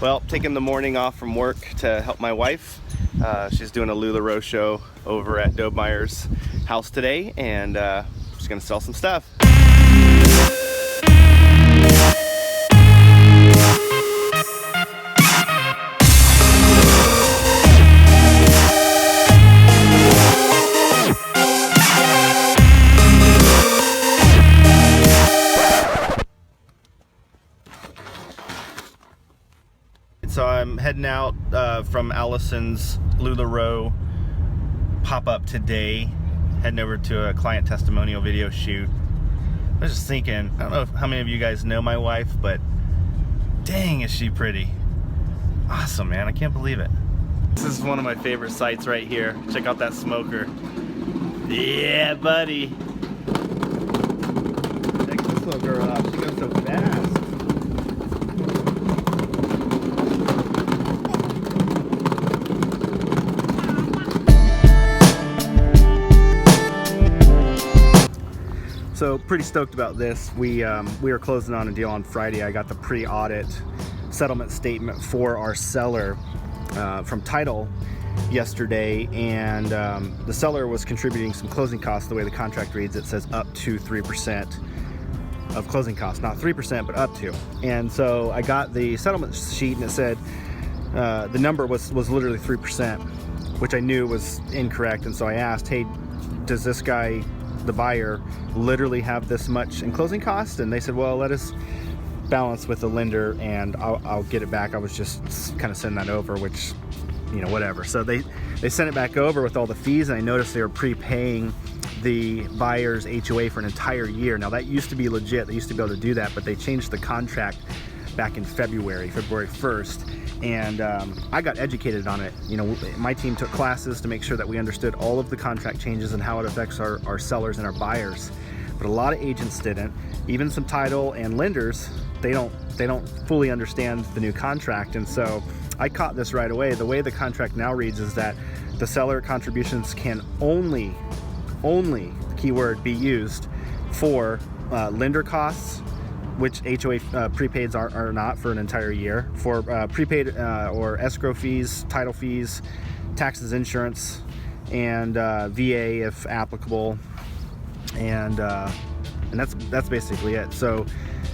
Well, taking the morning off from work to help my wife. She's doing a LuLaRoe show over at Dobemeyer's house today, and she's gonna sell some stuff. So I'm heading out from Allison's LuLaRoe pop-up today, heading over to a client testimonial video shoot. I was just thinking, I don't know how many of you guys know my wife, but dang, is she pretty. Awesome, man, I can't believe it. This is one of my favorite sights right here. Check out that smoker. Yeah, buddy. Check this little girl out, she goes so fast. So pretty stoked about this. We are closing on a deal on Friday. I got the pre-audit settlement statement for our seller from title yesterday, and the seller was contributing some closing costs. The way the contract reads, it says up to 3% of closing costs, not 3%, but up to. And so I got the settlement sheet, and it said the number was literally 3%, which I knew was incorrect. And so I asked, hey, does this guy, the buyer, literally have this much in closing costs? And they said, well, let us balance with the lender and I'll get it back. I was just kind of sending that over, which, you know, whatever. So they sent it back over with all the fees, and I noticed they were prepaying the buyer's HOA for an entire year. Now that used to be legit. They used to be able to do that, but they changed the contract back in February 1st. And I got educated on it. You know, my team took classes to make sure that we understood all of the contract changes and how it affects our sellers and our buyers. But a lot of agents didn't. Even some title and lenders, they don't fully understand the new contract. And so I caught this right away. The way the contract now reads is that the seller contributions can only keyword be used for lender costs, which HOA prepaids are not for an entire year, for prepaid or escrow fees, title fees, taxes, insurance, and VA if applicable, and that's basically it. So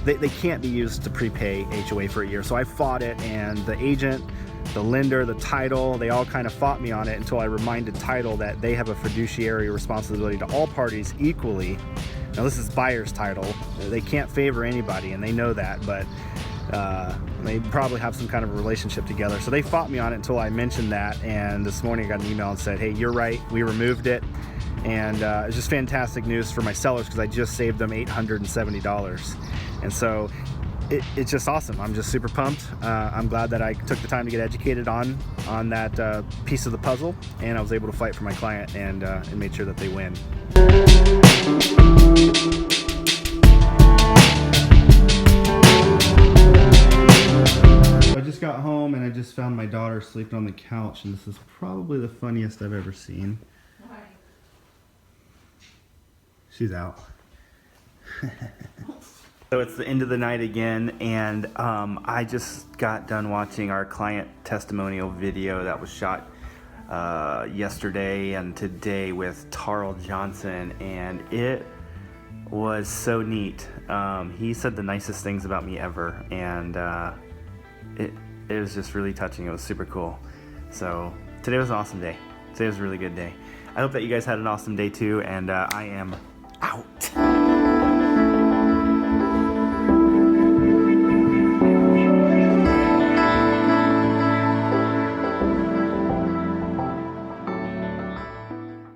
they can't be used to prepay HOA for a year. So I fought it, and the agent, the lender, the title, they all kind of fought me on it until I reminded title that they have a fiduciary responsibility to all parties equally. Now this is buyer's title. They can't favor anybody, and they know that, but they probably have some kind of a relationship together. So they fought me on it until I mentioned that, and this morning I got an email and said, hey, you're right, we removed it. And it's just fantastic news for my sellers because I just saved them $870. And so it's just awesome. I'm just super pumped. I'm glad that I took the time to get educated on that piece of the puzzle, and I was able to fight for my client and made sure that they win. I just got home and I just found my daughter sleeping on the couch, and this is probably the funniest I've ever seen. Why? She's out. So it's the end of the night again, and I just got done watching our client testimonial video that was shot yesterday and today with Tarl Johnson, and it was so neat. He said the nicest things about me ever, and it was just really touching. It was super cool. So today was an awesome day. Today was a really good day. I hope that you guys had an awesome day too, and I am out.